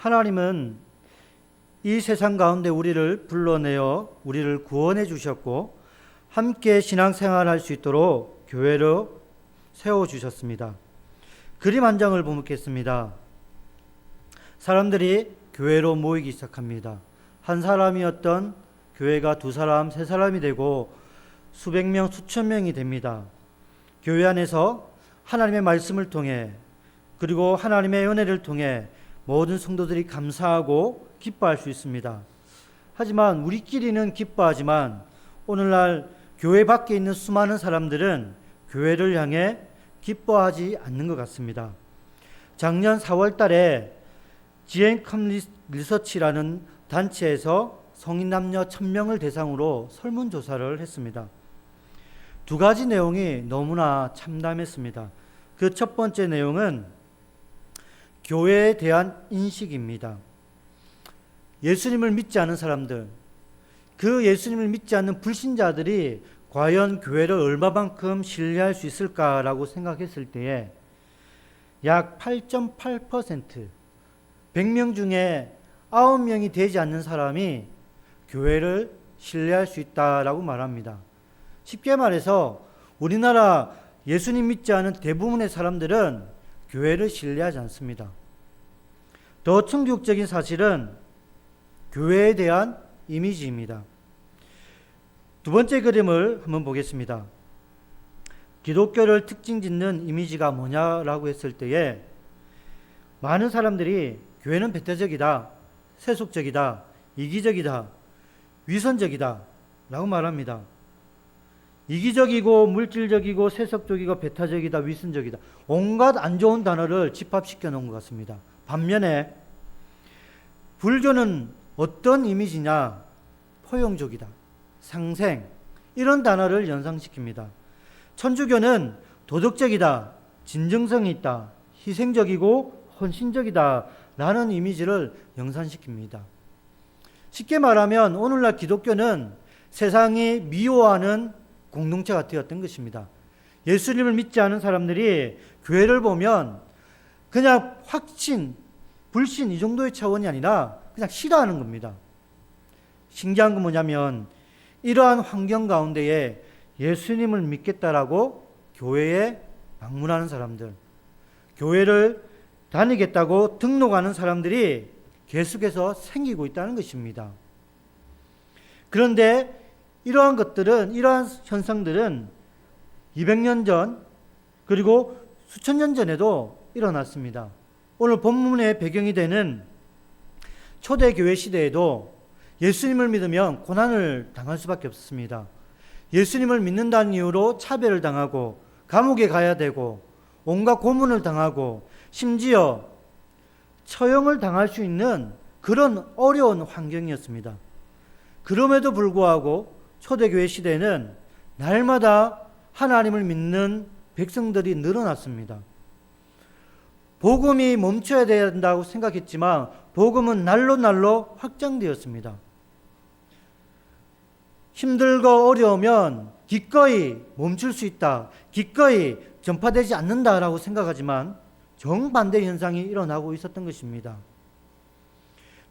하나님은 이 세상 가운데 우리를 불러내어 우리를 구원해 주셨고 함께 신앙생활할 수 있도록 교회로 세워주셨습니다. 그림 한 장을 보겠습니다. 사람들이 교회로 모이기 시작합니다. 한 사람이었던 교회가 두 사람, 세 사람이 되고 수백 명, 수천 명이 됩니다. 교회 안에서 하나님의 말씀을 통해 그리고 하나님의 은혜를 통해 모든 성도들이 감사하고 기뻐할 수 있습니다. 하지만 우리끼리는 기뻐하지만 오늘날 교회 밖에 있는 수많은 사람들은 교회를 향해 기뻐하지 않는 것 같습니다. 작년 4월 달에 GN컴 리서치라는 단체에서 성인 남녀 1000명을 대상으로 설문조사를 했습니다. 두 가지 내용이 너무나 참담했습니다. 그 첫 번째 내용은 교회에 대한 인식입니다. 예수님을 믿지 않은 사람들, 그 예수님을 믿지 않는 불신자들이 과연 교회를 얼마만큼 신뢰할 수 있을까라고 생각했을 때에 약 8.8%, 100명 중에 9명이 되지 않는 사람이 교회를 신뢰할 수 있다라고 말합니다. 쉽게 말해서 우리나라 예수님 믿지 않은 대부분의 사람들은 교회를 신뢰하지 않습니다. 더 충격적인 사실은 교회에 대한 이미지입니다. 두 번째 그림을 한번 보겠습니다. 기독교를 특징 짓는 이미지가 뭐냐라고 했을 때에 많은 사람들이 교회는 배타적이다, 세속적이다, 이기적이다, 위선적이다 라고 말합니다. 이기적이고 물질적이고 세속적이고 배타적이다, 위선적이다, 온갖 안 좋은 단어를 집합시켜 놓은 것 같습니다. 반면에 불교는 어떤 이미지냐? 포용적이다, 상생, 이런 단어를 연상시킵니다. 천주교는 도덕적이다, 진정성이 있다, 희생적이고 헌신적이다 라는 이미지를 연상시킵니다. 쉽게 말하면 오늘날 기독교는 세상이 미워하는 공동체가 되었던 것입니다. 예수님을 믿지 않은 사람들이 교회를 보면 그냥 확신, 불신 이 정도의 차원이 아니라 그냥 싫어하는 겁니다. 신기한 건 뭐냐면 이러한 환경 가운데에 예수님을 믿겠다라고 교회에 방문하는 사람들, 교회를 다니겠다고 등록하는 사람들이 계속해서 생기고 있다는 것입니다. 그런데 이러한 현상들은 200년 전 그리고 수천 년 전에도 일어났습니다. 오늘 본문의 배경이 되는 초대교회 시대에도 예수님을 믿으면 고난을 당할 수밖에 없었습니다. 예수님을 믿는다는 이유로 차별을 당하고 감옥에 가야 되고 온갖 고문을 당하고 심지어 처형을 당할 수 있는 그런 어려운 환경이었습니다. 그럼에도 불구하고 초대교회 시대에는 날마다 하나님을 믿는 백성들이 늘어났습니다. 복음이 멈춰야 된다고 생각했지만 복음은 날로 확장되었습니다. 힘들고 어려우면 기꺼이 멈출 수 있다, 기꺼이 전파되지 않는다라고 생각하지만 정반대 현상이 일어나고 있었던 것입니다.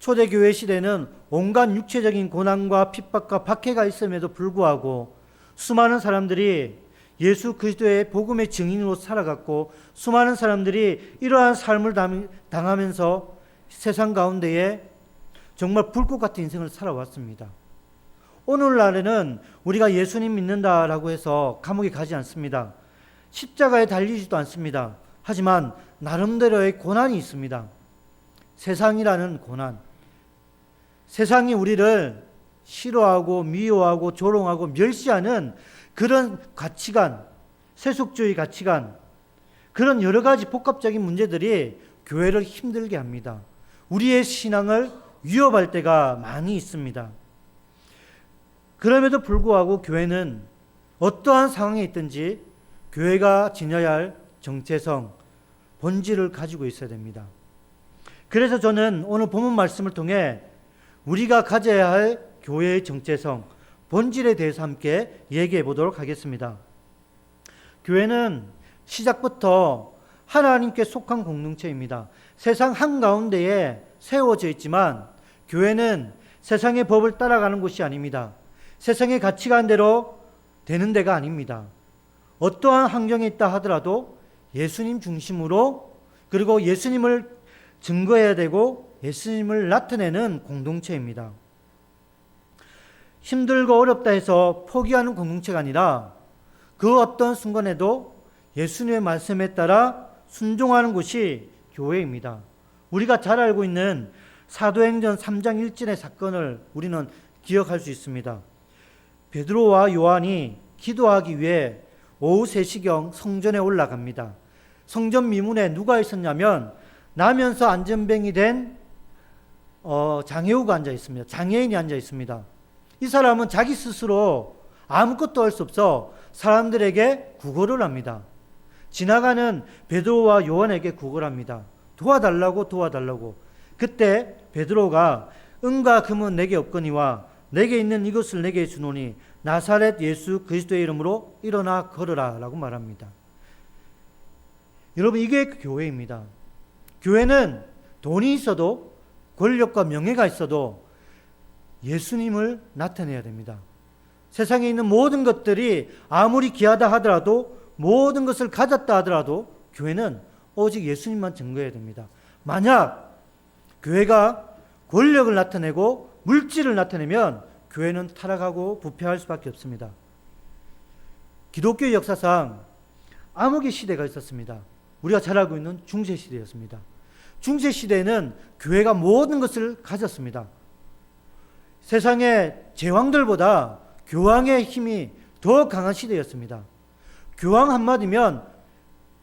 초대교회 시대는 온갖 육체적인 고난과 핍박과 박해가 있음에도 불구하고 수많은 사람들이 예수 그리스도의 복음의 증인으로 살아갔고 수많은 사람들이 이러한 삶을 당하면서 세상 가운데에 정말 불꽃 같은 인생을 살아왔습니다. 오늘날에는 우리가 예수님 믿는다라고 해서 감옥에 가지 않습니다. 십자가에 달리지도 않습니다. 하지만 나름대로의 고난이 있습니다. 세상이라는 고난. 세상이 우리를 싫어하고 미워하고 조롱하고 멸시하는 그런 가치관, 세속주의 가치관, 그런 여러 가지 복합적인 문제들이 교회를 힘들게 합니다. 우리의 신앙을 위협할 때가 많이 있습니다. 그럼에도 불구하고 교회는 어떠한 상황에 있든지 교회가 지녀야 할 정체성, 본질을 가지고 있어야 됩니다. 그래서 저는 오늘 본문 말씀을 통해 우리가 가져야 할 교회의 정체성, 본질에 대해서 함께 얘기해 보도록 하겠습니다. 교회는 시작부터 하나님께 속한 공동체입니다. 세상 한가운데에 세워져 있지만 교회는 세상의 법을 따라가는 곳이 아닙니다. 세상의 가치관대로 되는 데가 아닙니다. 어떠한 환경에 있다 하더라도 예수님 중심으로, 그리고 예수님을 증거해야 되고 예수님을 나타내는 공동체입니다. 힘들고 어렵다 해서 포기하는 공동체가 아니라 그 어떤 순간에도 예수님의 말씀에 따라 순종하는 곳이 교회입니다. 우리가 잘 알고 있는 사도행전 3장 1절의 사건을 우리는 기억할 수 있습니다. 베드로와 요한이 기도하기 위해 오후 3시경 성전에 올라갑니다. 성전 미문에 누가 있었냐면 나면서 안전병이 된 장애우가 앉아 있습니다. 장애인이 앉아 있습니다. 이 사람은 자기 스스로 아무것도 할 수 없어 사람들에게 구걸을 합니다. 지나가는 베드로와 요한에게 구걸을 합니다. 도와달라고. 그때 베드로가 은과 금은 내게 없거니와 내게 있는 이것을 내게 주노니 나사렛 예수 그리스도의 이름으로 일어나 걸으라 라고 말합니다. 여러분, 이게 교회입니다. 교회는 돈이 있어도 권력과 명예가 있어도 예수님을 나타내야 됩니다. 세상에 있는 모든 것들이 아무리 귀하다 하더라도, 모든 것을 가졌다 하더라도 교회는 오직 예수님만 증거해야 됩니다. 만약 교회가 권력을 나타내고 물질을 나타내면 교회는 타락하고 부패할 수밖에 없습니다. 기독교 역사상 암흑의 시대가 있었습니다. 우리가 잘 알고 있는 중세시대였습니다. 중세시대에는 교회가 모든 것을 가졌습니다. 세상의 제왕들보다 교황의 힘이 더 강한 시대였습니다. 교황 한마디면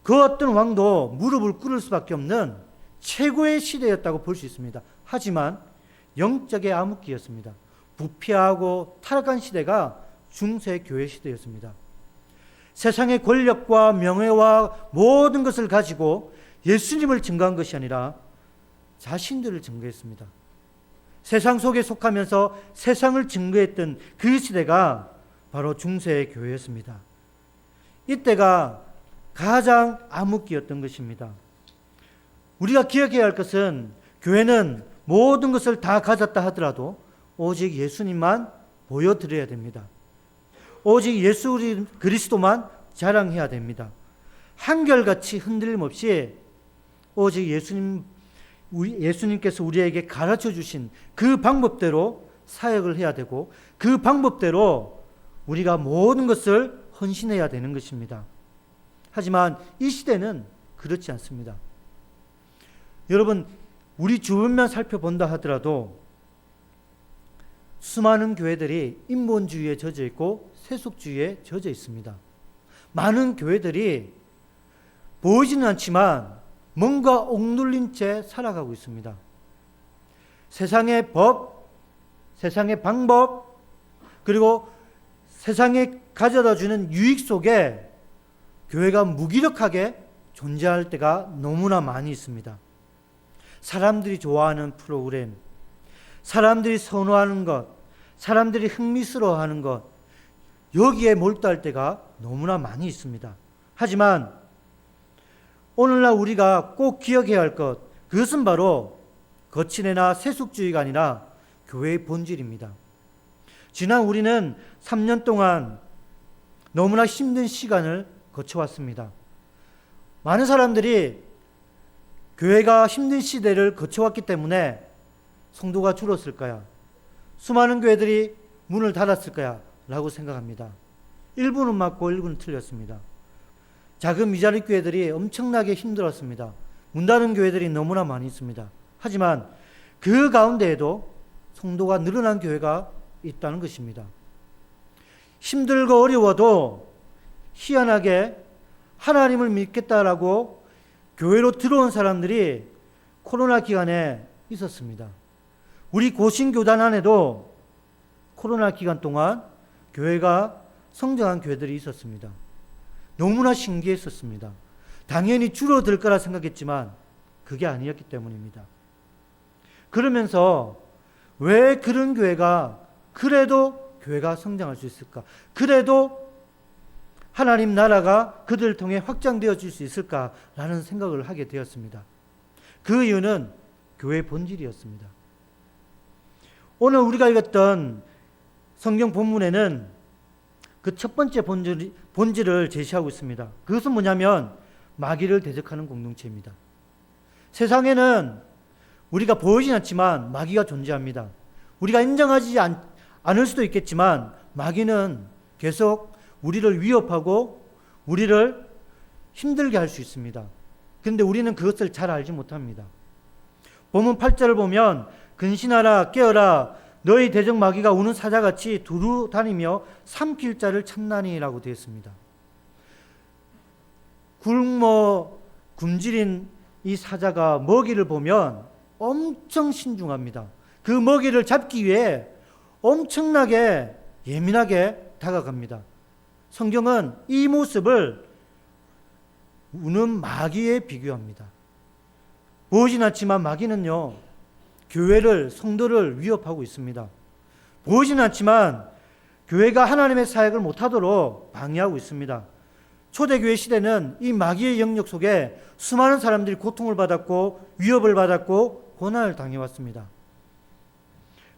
그 어떤 왕도 무릎을 꿇을 수밖에 없는 최고의 시대였다고 볼 수 있습니다. 하지만 영적의 암흑기였습니다. 부패하고 타락한 시대가 중세 교회 시대였습니다. 세상의 권력과 명예와 모든 것을 가지고 예수님을 증거한 것이 아니라 자신들을 증거했습니다. 세상 속에 속하면서 세상을 증거했던 그 시대가 바로 중세 교회였습니다. 이때가 가장 암흑기였던 것입니다. 우리가 기억해야 할 것은 교회는 모든 것을 다 가졌다 하더라도 오직 예수님만 보여드려야 됩니다. 오직 예수 그리스도만 자랑해야 됩니다. 한결같이 흔들림 없이 오직 예수님께서 우리에게 가르쳐 주신 그 방법대로 사역을 해야 되고 그 방법대로 우리가 모든 것을 헌신해야 되는 것입니다. 하지만 이 시대는 그렇지 않습니다. 여러분, 우리 주변만 살펴본다 하더라도 수많은 교회들이 인본주의에 젖어 있고 세속주의에 젖어 있습니다. 많은 교회들이 보이지는 않지만 뭔가 억눌린 채 살아가고 있습니다. 세상의 법, 세상의 방법, 그리고 세상에 가져다 주는 유익 속에 교회가 무기력하게 존재할 때가 너무나 많이 있습니다. 사람들이 좋아하는 프로그램, 사람들이 선호하는 것, 사람들이 흥미스러워하는 것, 여기에 몰두할 때가 너무나 많이 있습니다. 하지만 오늘날 우리가 꼭 기억해야 할 것, 그것은 바로 거친애나 세속주의가 아니라 교회의 본질입니다. 지난 우리는 3년 동안 너무나 힘든 시간을 거쳐왔습니다. 많은 사람들이 교회가 힘든 시대를 거쳐왔기 때문에 성도가 줄었을까요? 수많은 교회들이 문을 닫았을까요? 라고 생각합니다. 일부는 맞고 일부는 틀렸습니다. 작은 미자립 교회들이 엄청나게 힘들었습니다. 문 닫은 교회들이 너무나 많이 있습니다. 하지만 그 가운데에도 성도가 늘어난 교회가 있다는 것입니다. 힘들고 어려워도 희한하게 하나님을 믿겠다라고 교회로 들어온 사람들이 코로나 기간에 있었습니다. 우리 고신교단 안에도 코로나 기간 동안 교회가 성장한 교회들이 있었습니다. 너무나 신기했었습니다. 당연히 줄어들 거라 생각했지만 그게 아니었기 때문입니다. 그러면서 왜 그런 교회가 그래도 교회가 성장할 수 있을까? 그래도 하나님 나라가 그들을 통해 확장되어질 수 있을까라는 생각을 하게 되었습니다. 그 이유는 교회의 본질이었습니다. 오늘 우리가 읽었던 성경 본문에는 그 첫 번째 본질을 제시하고 있습니다. 그것은 뭐냐면 마귀를 대적하는 공동체입니다. 세상에는 우리가 보이진 않지만 마귀가 존재합니다. 우리가 인정하지 않을 수도 있겠지만 마귀는 계속 우리를 위협하고 우리를 힘들게 할 수 있습니다. 그런데 우리는 그것을 잘 알지 못합니다. 본문 8절을 보면 근신하라 깨어라 너희 대적 마귀가 우는 사자같이 두루 다니며 삼킬 자를 찾나니라고 되어 있습니다. 굶어 굶주린 이 사자가 먹이를 보면 엄청 신중합니다. 그 먹이를 잡기 위해 엄청나게 예민하게 다가갑니다. 성경은 이 모습을 우는 마귀에 비교합니다. 보이진 않지만 마귀는요, 교회를, 성도를 위협하고 있습니다. 보이진 않지만 교회가 하나님의 사역을 못하도록 방해하고 있습니다. 초대교회 시대는 이 마귀의 영역 속에 수많은 사람들이 고통을 받았고 위협을 받았고 고난을 당해왔습니다.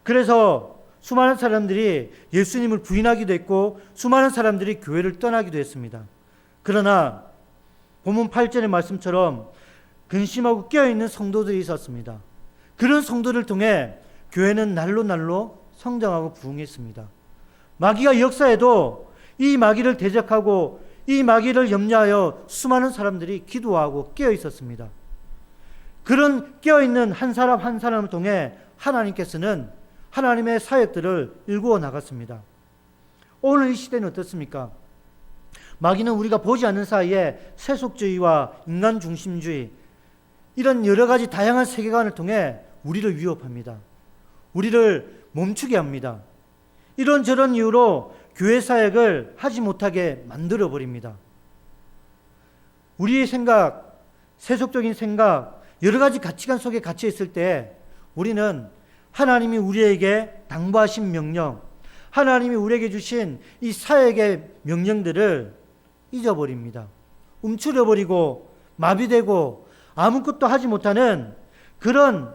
그래서 수많은 사람들이 예수님을 부인하기도 했고 수많은 사람들이 교회를 떠나기도 했습니다. 그러나 본문 8절의 말씀처럼 근심하고 깨어있는 성도들이 있었습니다. 그런 성도를 통해 교회는 날로 날로 성장하고 부흥했습니다. 마귀가 역사에도 이 마귀를 대적하고 이 마귀를 염려하여 수많은 사람들이 기도하고 깨어 있었습니다. 그런 깨어 있는 한 사람 한 사람을 통해 하나님께서는 하나님의 사역들을 일구어 나갔습니다. 오늘 이 시대는 어떻습니까? 마귀는 우리가 보지 않는 사이에 세속주의와 인간 중심주의 이런 여러 가지 다양한 세계관을 통해 우리를 위협합니다. 우리를 멈추게 합니다. 이런저런 이유로 교회 사역을 하지 못하게 만들어 버립니다. 우리의 생각, 세속적인 생각, 여러 가지 가치관 속에 갇혀 있을 때 우리는 하나님이 우리에게 당부하신 명령, 하나님이 우리에게 주신 이 사역의 명령들을 잊어버립니다. 움츠려버리고 마비되고 아무것도 하지 못하는 그런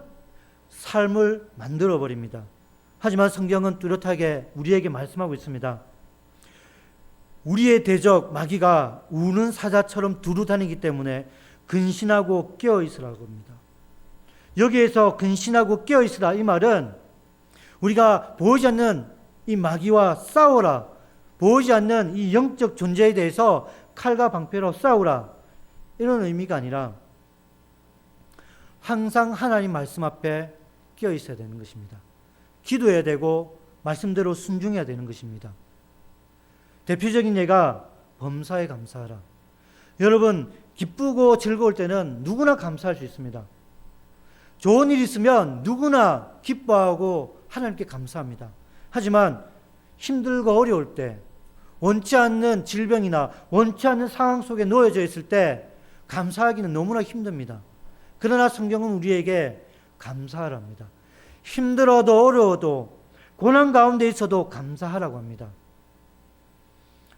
삶을 만들어버립니다. 하지만 성경은 뚜렷하게 우리에게 말씀하고 있습니다. 우리의 대적 마귀가 우는 사자처럼 두루 다니기 때문에 근신하고 깨어있으라고 합니다. 여기에서 근신하고 깨어있으라 이 말은 우리가 보이지 않는 이 마귀와 싸워라, 보이지 않는 이 영적 존재에 대해서 칼과 방패로 싸우라 이런 의미가 아니라 항상 하나님 말씀 앞에 끼어 있어야 되는 것입니다. 기도해야 되고 말씀대로 순종해야 되는 것입니다. 대표적인 예가 범사에 감사하라. 여러분 기쁘고 즐거울 때는 누구나 감사할 수 있습니다. 좋은 일이 있으면 누구나 기뻐하고 하나님께 감사합니다. 하지만 힘들고 어려울 때, 원치 않는 질병이나 원치 않는 상황 속에 놓여져 있을 때 감사하기는 너무나 힘듭니다. 그러나 성경은 우리에게 감사하랍니다. 힘들어도 어려워도 고난 가운데 있어도 감사하라고 합니다.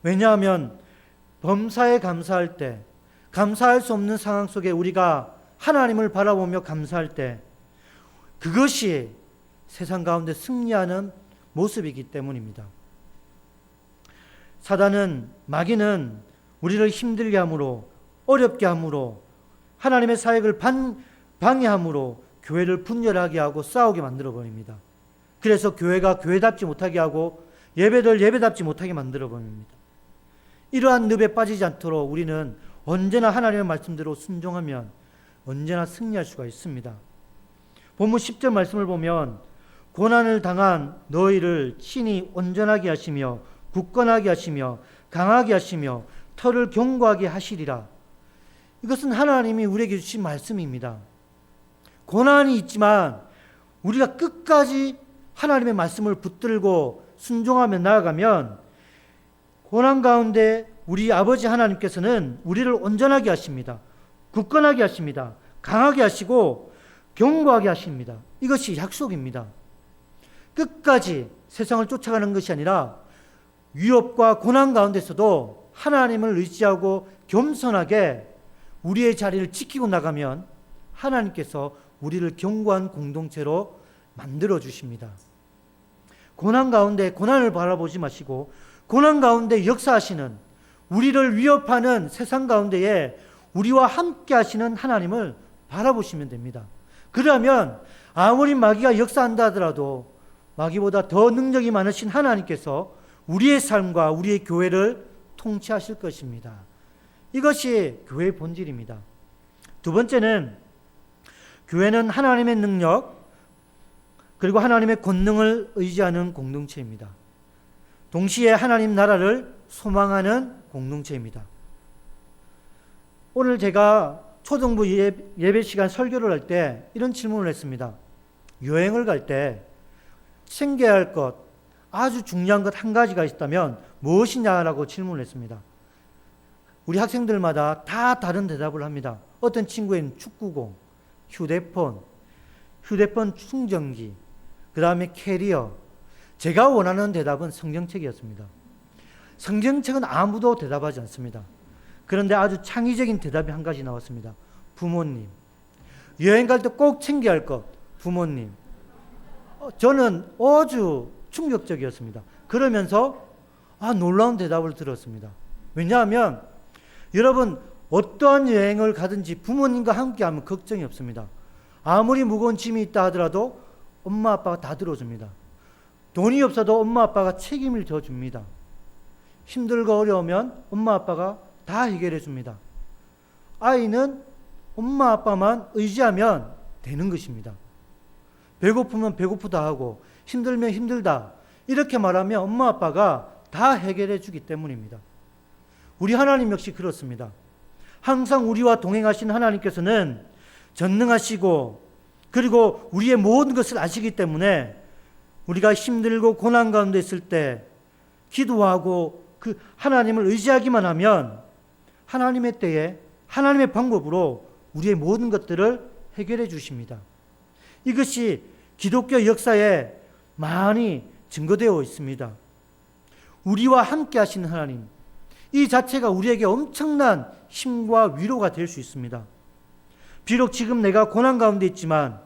왜냐하면 범사에 감사할 때, 감사할 수 없는 상황 속에 우리가 하나님을 바라보며 감사할 때 그것이 세상 가운데 승리하는 모습이기 때문입니다. 사단은, 마귀는 우리를 힘들게 함으로, 어렵게 함으로, 하나님의 사역을 방해함으로 교회를 분열하게 하고 싸우게 만들어버립니다. 그래서 교회가 교회답지 못하게 하고 예배를 예배답지 못하게 만들어버립니다. 이러한 늪에 빠지지 않도록 우리는 언제나 하나님의 말씀대로 순종하면 언제나 승리할 수가 있습니다. 본문 10절 말씀을 보면 고난을 당한 너희를 친히 온전하게 하시며 굳건하게 하시며 강하게 하시며 털을 견고하게 하시리라. 이것은 하나님이 우리에게 주신 말씀입니다. 고난이 있지만 우리가 끝까지 하나님의 말씀을 붙들고 순종하며 나아가면 고난 가운데 우리 아버지 하나님께서는 우리를 온전하게 하십니다. 굳건하게 하십니다. 강하게 하시고 견고하게 하십니다. 이것이 약속입니다. 끝까지 세상을 쫓아가는 것이 아니라 위협과 고난 가운데서도 하나님을 의지하고 겸손하게 우리의 자리를 지키고 나가면 하나님께서 우리를 견고한 공동체로 만들어 주십니다. 고난 가운데 고난을 바라보지 마시고 고난 가운데 역사하시는, 우리를 위협하는 세상 가운데에 우리와 함께 하시는 하나님을 바라보시면 됩니다. 그러면 아무리 마귀가 역사한다 하더라도 마귀보다 더 능력이 많으신 하나님께서 우리의 삶과 우리의 교회를 통치하실 것입니다. 이것이 교회의 본질입니다. 두 번째는, 교회는 하나님의 능력 그리고 하나님의 권능을 의지하는 공동체입니다. 동시에 하나님 나라를 소망하는 공동체입니다. 오늘 제가 초등부 예배 시간 설교를 할 때 이런 질문을 했습니다. 여행을 갈 때 챙겨야 할 것, 아주 중요한 것 한 가지가 있다면 무엇이냐라고 질문을 했습니다. 우리 학생들마다 다 다른 대답을 합니다. 어떤 친구는 축구공, 휴대폰 충전기, 그 다음에 캐리어. 제가 원하는 대답은 성경책이었습니다. 성경책은 아무도 대답하지 않습니다. 그런데 아주 창의적인 대답이 한 가지 나왔습니다. 부모님. 여행 갈 때 꼭 챙겨야 할 것, 부모님. 저는 아주 충격적이었습니다. 그러면서 놀라운 대답을 들었습니다. 왜냐하면 여러분, 어떠한 여행을 가든지 부모님과 함께 하면 걱정이 없습니다. 아무리 무거운 짐이 있다 하더라도 엄마 아빠가 다 들어줍니다. 돈이 없어도 엄마 아빠가 책임을 져줍니다. 힘들고 어려우면 엄마 아빠가 다 해결해 줍니다. 아이는 엄마 아빠만 의지하면 되는 것입니다. 배고프면 배고프다 하고 힘들면 힘들다 이렇게 말하면 엄마 아빠가 다 해결해 주기 때문입니다. 우리 하나님 역시 그렇습니다. 항상 우리와 동행하신 하나님께서는 전능하시고 그리고 우리의 모든 것을 아시기 때문에 우리가 힘들고 고난 가운데 있을 때 기도하고 그 하나님을 의지하기만 하면 하나님의 때에 하나님의 방법으로 우리의 모든 것들을 해결해 주십니다. 이것이 기독교 역사에 많이 증거되어 있습니다. 우리와 함께 하시는 하나님, 이 자체가 우리에게 엄청난 힘과 위로가 될 수 있습니다. 비록 지금 내가 고난 가운데 있지만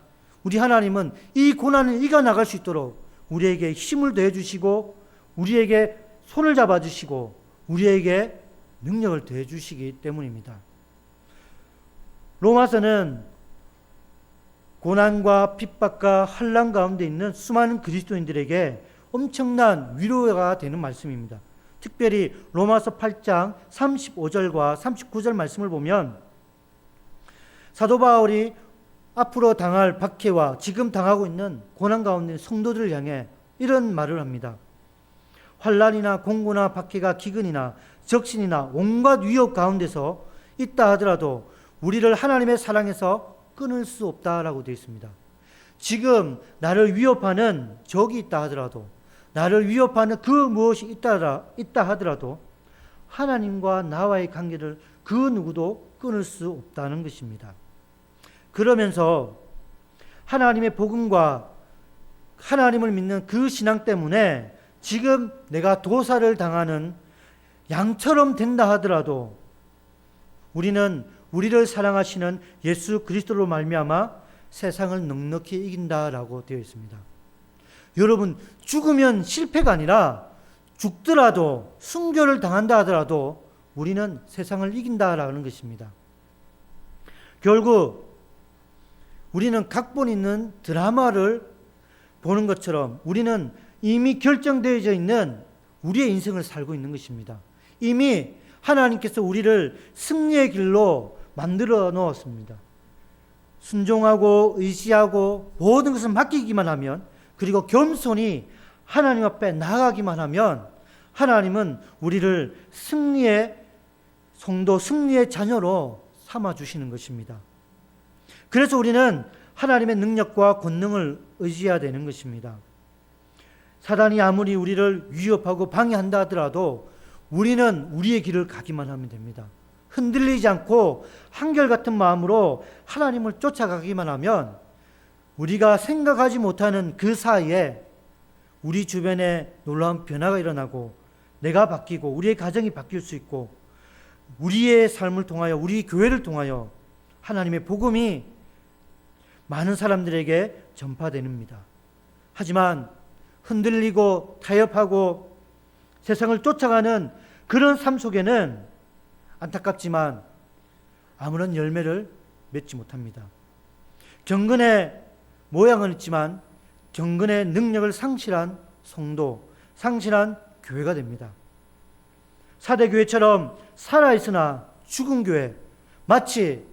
우리 하나님은 이 고난을 이겨나갈 수 있도록 우리에게 힘을 더해 주시고 우리에게 손을 잡아 주시고 우리에게 능력을 더해 주시기 때문입니다. 로마서는 고난과 핍박과 환난 가운데 있는 수많은 그리스도인들에게 엄청난 위로가 되는 말씀입니다. 특별히 로마서 8장 35절과 39절 말씀을 보면 사도 바울이 앞으로 당할 박해와 지금 당하고 있는 고난 가운데 성도들을 향해 이런 말을 합니다. 환난이나 공고나 박해가 기근이나 적신이나 온갖 위협 가운데서 있다 하더라도 우리를 하나님의 사랑에서 끊을 수 없다라고 되어 있습니다. 지금 나를 위협하는 적이 있다 하더라도 나를 위협하는 그 무엇이 있다 하더라도 하나님과 나와의 관계를 그 누구도 끊을 수 없다는 것입니다. 그러면서 하나님의 복음과 하나님을 믿는 그 신앙 때문에 지금 내가 도살을 당하는 양처럼 된다 하더라도 우리는 우리를 사랑하시는 예수 그리스도로 말미암아 세상을 넉넉히 이긴다라고 되어 있습니다. 여러분, 죽으면 실패가 아니라 죽더라도 순교를 당한다 하더라도 우리는 세상을 이긴다라는 것입니다. 결국 우리는 각본 있는 드라마를 보는 것처럼 우리는 이미 결정되어져 있는 우리의 인생을 살고 있는 것입니다. 이미 하나님께서 우리를 승리의 길로 만들어 놓았습니다. 순종하고 의지하고 모든 것을 맡기기만 하면, 그리고 겸손히 하나님 앞에 나아가기만 하면 하나님은 우리를 승리의 성도, 승리의 자녀로 삼아주시는 것입니다. 그래서 우리는 하나님의 능력과 권능을 의지해야 되는 것입니다. 사단이 아무리 우리를 위협하고 방해한다 하더라도 우리는 우리의 길을 가기만 하면 됩니다. 흔들리지 않고 한결같은 마음으로 하나님을 쫓아가기만 하면 우리가 생각하지 못하는 그 사이에 우리 주변에 놀라운 변화가 일어나고 내가 바뀌고 우리의 가정이 바뀔 수 있고 우리의 삶을 통하여 우리 교회를 통하여 하나님의 복음이 많은 사람들에게 전파됩니다. 하지만 흔들리고 타협하고 세상을 쫓아가는 그런 삶 속에는 안타깝지만 아무런 열매를 맺지 못합니다. 경건의 모양은 있지만 경건의 능력을 상실한 성도, 상실한 교회가 됩니다. 사대 교회처럼 살아있으나 죽은 교회, 마치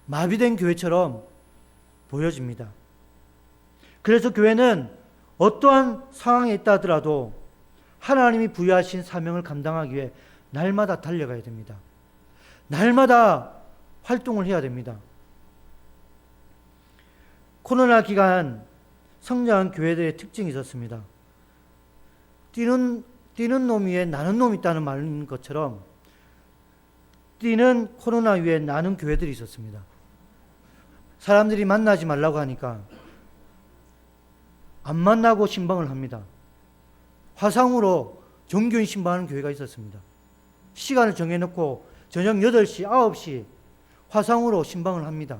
마비된 교회처럼 보여집니다. 그래서 교회는 어떠한 상황에 있다 하더라도 하나님이 부여하신 사명을 감당하기 위해 날마다 달려가야 됩니다. 날마다 활동을 해야 됩니다. 코로나 기간 성장한 교회들의 특징이 있었습니다. 뛰는 놈 위에 나는 놈이 있다는 말인 것처럼 뛰는 코로나 위에 나는 교회들이 있었습니다. 사람들이 만나지 말라고 하니까 안 만나고 신방을 합니다. 화상으로 종교인 신방하는 교회가 있었습니다. 시간을 정해놓고 저녁 8시, 9시 화상으로 신방을 합니다.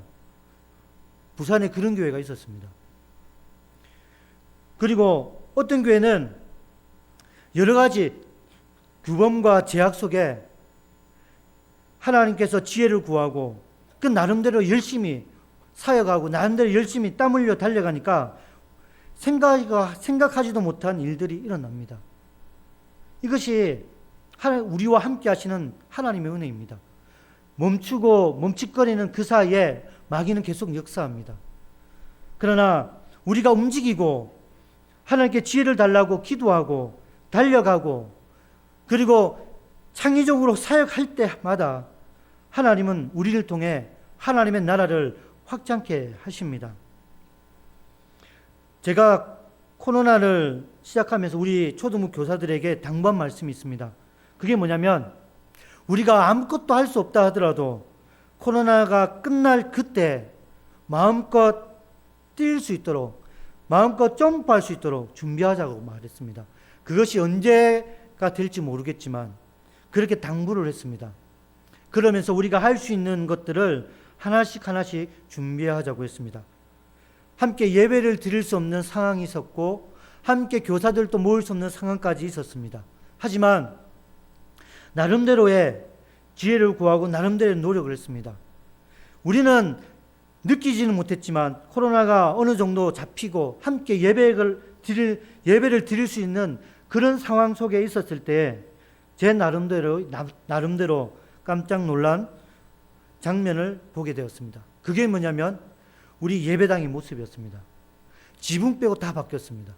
부산에 그런 교회가 있었습니다. 그리고 어떤 교회는 여러 가지 규범과 제약 속에 하나님께서 지혜를 구하고 그 나름대로 열심히 사역하고 나름대로 열심히 땀 흘려 달려가니까 생각하지도 못한 일들이 일어납니다. 이것이 우리와 함께 하시는 하나님의 은혜입니다. 멈추고 멈칫거리는 그 사이에 마귀는 계속 역사합니다. 그러나 우리가 움직이고 하나님께 지혜를 달라고 기도하고 달려가고 그리고 창의적으로 사역할 때마다 하나님은 우리를 통해 하나님의 나라를 확장케 하십니다. 제가 코로나를 시작하면서 우리 초등부 교사들에게 당부한 말씀이 있습니다. 그게 뭐냐면 우리가 아무것도 할 수 없다 하더라도 코로나가 끝날 그때 마음껏 뛸 수 있도록 마음껏 점프할 수 있도록 준비하자고 말했습니다. 그것이 언제가 될지 모르겠지만 그렇게 당부를 했습니다. 그러면서 우리가 할 수 있는 것들을 하나씩 하나씩 준비하자고 했습니다. 함께 예배를 드릴 수 없는 상황이 있었고 함께 교사들도 모일 수 없는 상황까지 있었습니다. 하지만 나름대로의 지혜를 구하고 나름대로의 노력을 했습니다. 우리는 느끼지는 못했지만 코로나가 어느 정도 잡히고 함께 예배를 드릴 수 있는 그런 상황 속에 있었을 때 제 나름대로 깜짝 놀란 장면을 보게 되었습니다. 그게 뭐냐면 우리 예배당의 모습이었습니다. 지붕 빼고 다 바뀌었습니다.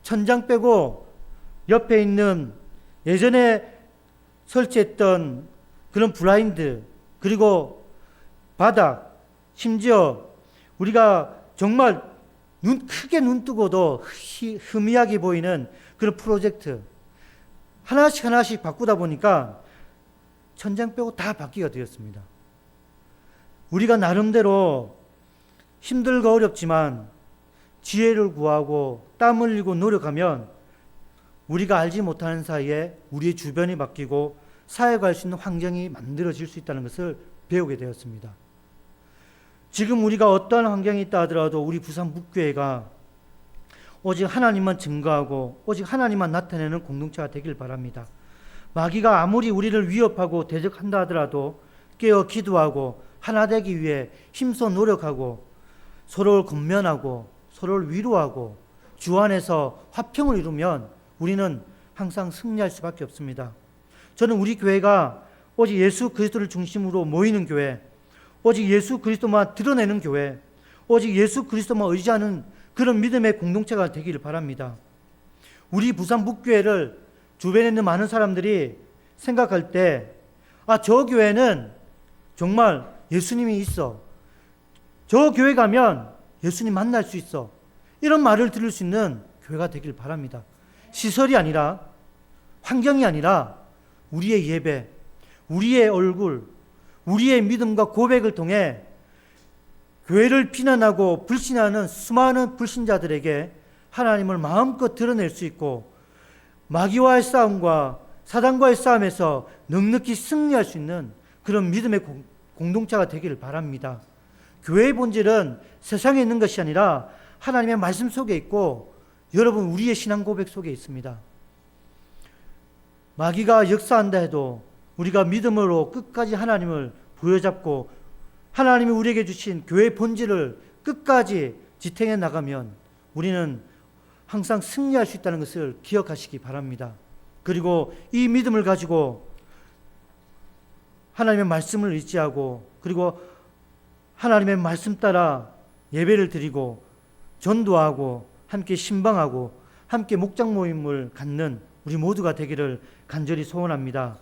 천장 빼고 옆에 있는 예전에 설치했던 그런 블라인드 그리고 바닥 심지어 우리가 정말 크게 눈 뜨고도 희미하게 보이는 그런 프로젝트 하나씩 바꾸다 보니까 천장 빼고 다 바뀌게 되었습니다. 우리가 나름대로 힘들고 어렵지만 지혜를 구하고 땀 흘리고 노력하면 우리가 알지 못하는 사이에 우리의 주변이 바뀌고 사역할 수 있는 환경이 만들어질 수 있다는 것을 배우게 되었습니다. 지금 우리가 어떠한 환경이 있다 하더라도 우리 부산 북교회가 오직 하나님만 증거하고 오직 하나님만 나타내는 공동체가 되길 바랍니다. 마귀가 아무리 우리를 위협하고 대적한다 하더라도 깨어 기도하고 하나 되기 위해 힘써 노력하고 서로를 권면하고 서로를 위로하고 주 안에서 화평을 이루면 우리는 항상 승리할 수밖에 없습니다. 저는 우리 교회가 오직 예수 그리스도를 중심으로 모이는 교회, 오직 예수 그리스도만 드러내는 교회, 오직 예수 그리스도만 의지하는 그런 믿음의 공동체가 되기를 바랍니다. 우리 부산 북교회를 주변에 있는 많은 사람들이 생각할 때 저 교회는 정말 예수님이 있어. 저 교회 가면 예수님 만날 수 있어. 이런 말을 들을 수 있는 교회가 되길 바랍니다. 시설이 아니라 환경이 아니라 우리의 예배, 우리의 얼굴, 우리의 믿음과 고백을 통해 교회를 비난하고 불신하는 수많은 불신자들에게 하나님을 마음껏 드러낼 수 있고 마귀와의 싸움과 사단과의 싸움에서 넉넉히 승리할 수 있는 그런 믿음의 공동체가 되기를 바랍니다. 교회의 본질은 세상에 있는 것이 아니라 하나님의 말씀 속에 있고 여러분 우리의 신앙 고백 속에 있습니다. 마귀가 역사한다 해도 우리가 믿음으로 끝까지 하나님을 부여잡고 하나님이 우리에게 주신 교회의 본질을 끝까지 지탱해 나가면 우리는 항상 승리할 수 있다는 것을 기억하시기 바랍니다. 그리고 이 믿음을 가지고 하나님의 말씀을 의지하고 그리고 하나님의 말씀 따라 예배를 드리고 전도하고 함께 신방하고 함께 목장 모임을 갖는 우리 모두가 되기를 간절히 소원합니다.